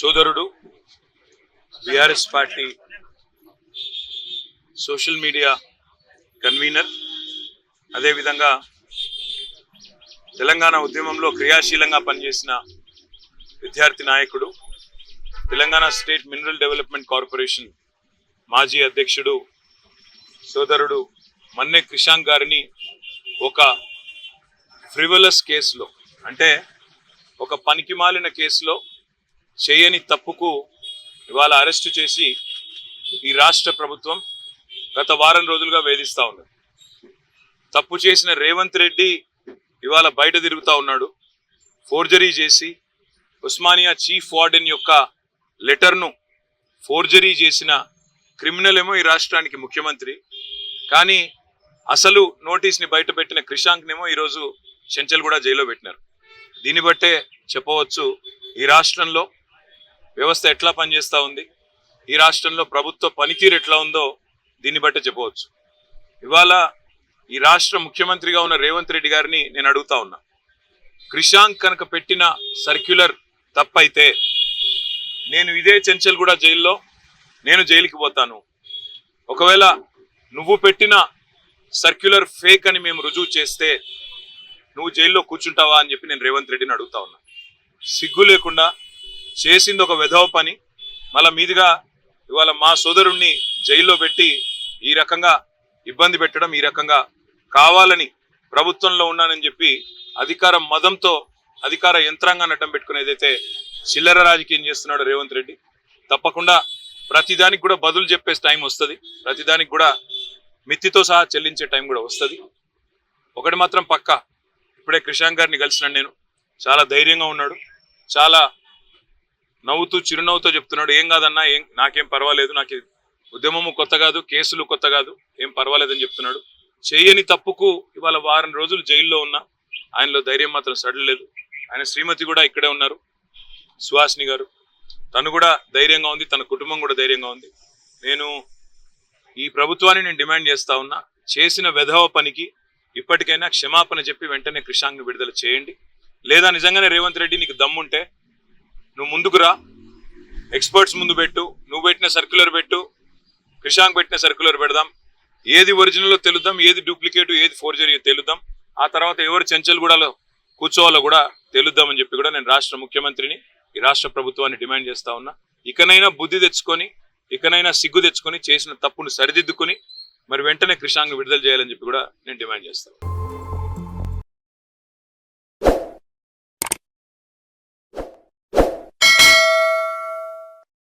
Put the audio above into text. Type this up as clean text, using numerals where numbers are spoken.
సోదరుడు BRS party social media convener, అదేవిధంగా తెలంగాణ ఉద్యమంలో క్రియాశీలంగా పనిచేసిన విద్యార్థి నాయకుడు, Telangana state mineral development corporation మాజీ అధ్యక్షుడు సోదరుడు మన్నె క్రిషాంక్ గారిని ఒక ఫ్రివలస్ కేసులో, అంటే ఒక పనికిమాలిన కేసులో చేయని తప్పుకు ఇవాళ అరెస్టు చేసి ఈ రాష్ట్ర ప్రభుత్వం గత వారం రోజులుగా వేధిస్తూ ఉన్నది. తప్పు చేసిన రేవంత్ రెడ్డి ఇవాళ బయట తిరుగుతూ ఉన్నాడు. ఫోర్జరీ చేసి ఉస్మానియా చీఫ్ వార్డెన్ యొక్క లెటర్ను ఫోర్జరీ చేసిన క్రిమినల్ ఏమో ఈ రాష్ట్రానికి ముఖ్యమంత్రి, కానీ అసలు నోటీస్ని బయట పెట్టిన క్రిషాంక్నేమో ఈరోజు చెంచల్గూడ జైల్లో పెట్టినారు. దీన్ని బట్టే చెప్పవచ్చు ఈ రాష్ట్రంలో వ్యవస్థ ఎట్లా పనిచేస్తూ ఉంది, ఈ రాష్ట్రంలో ప్రభుత్వ పనితీరు ఎట్లా ఉందో దీన్ని బట్టే చెప్పవచ్చు. ఇవాళ ఈ రాష్ట్ర ముఖ్యమంత్రిగా ఉన్న రేవంత్ రెడ్డి గారిని నేను అడుగుతా ఉన్నా, క్రిషాంక్ కనుక పెట్టిన సర్క్యులర్ తప్పైతే నేను ఇదే చెంచల్గూడ జైల్లో నేను జైలుకి పోతాను. ఒకవేళ నువ్వు పెట్టిన సర్క్యులర్ ఫేక్ అని మేము రుజువు చేస్తే నువ్వు జైల్లో కూర్చుంటావా అని చెప్పి నేను రేవంత్ రెడ్డిని అడుగుతా ఉన్నా. సిగ్గు లేకుండా చేసింది ఒక వెధవ పని, మళ్ళా మీదిగా ఇవాళ మా సోదరుణ్ణి జైల్లో పెట్టి ఈ రకంగా ఇబ్బంది పెట్టడం, ఈ రకంగా కావాలని ప్రభుత్వంలో ఉన్నానని చెప్పి అధికార మదంతో అధికార యంత్రాంగాన్ని అడ్డం పెట్టుకుని ఏదైతే చిల్లర రాజకీయం చేస్తున్నాడు రేవంత్ రెడ్డి, తప్పకుండా ప్రతిదానికి కూడా బదులు చెప్పే టైం వస్తుంది, ప్రతిదానికి కూడా మిత్తితో సహా చెల్లించే టైం కూడా వస్తుంది. ఒకటి మాత్రం పక్కా, ఇప్పుడే క్రిషాంక్ గారిని కలిసినాను నేను, చాలా ధైర్యంగా ఉన్నాడు, చాలా నవ్వుతూ చిరునవ్వుతో చెప్తున్నాడు, ఏం కాదన్నా, నాకేం పర్వాలేదు, నాకు ఉద్యమము కొత్త కాదు, కేసులు కొత్త కాదు, ఏం పర్వాలేదని చెప్తున్నాడు. చేయని తప్పుకు ఇవాళ వారం రోజులు జైల్లో ఉన్నా ఆయనలో ధైర్యం మాత్రం సడలేదు. ఆయన శ్రీమతి కూడా ఇక్కడే ఉన్నారు, సుహాసిని గారు, తను కూడా ధైర్యంగా ఉంది, తన కుటుంబం కూడా ధైర్యంగా ఉంది. నేను ఈ ప్రభుత్వాన్ని నేను డిమాండ్ చేస్తా ఉన్నా, చేసిన వెధవ పనికి ఇప్పటికైనా క్షమాపణ చెప్పి వెంటనే క్రిషాంక్ని విడుదల చేయండి. లేదా నిజంగానే రేవంత్ రెడ్డి నీకు దమ్ముంటే నువ్వు ముందుకు రా, ఎక్స్పర్ట్స్ ముందు పెట్టు, నువ్వు పెట్టిన సర్క్యులర్ పెట్టు, క్రిషాంక్ పెట్టిన సర్క్యులర్ పెడదాం, ఏది ఒరిజినల్లో తెలుద్దాం, ఏది డూప్లికేట్, ఏది ఫోర్జరీ తెలుద్దాం, ఆ తర్వాత ఎవరు చెంచల్గూడలో కూర్చోవాలో కూడా తెలుద్దామని చెప్పి కూడా నేను రాష్ట్ర ముఖ్యమంత్రిని, ఈ రాష్ట్ర ప్రభుత్వాన్ని డిమాండ్ చేస్తా ఉన్నా. ఇకనైనా బుద్ధి తెచ్చుకొని, ఇకనైనా సిగ్గు తెచ్చుకొని, చేసిన తప్పును సరిదిద్దుకొని మరి వెంటనే క్రిషాంక్ని విడుదల చేయాలని చెప్పి కూడా నేను డిమాండ్ చేస్తాను.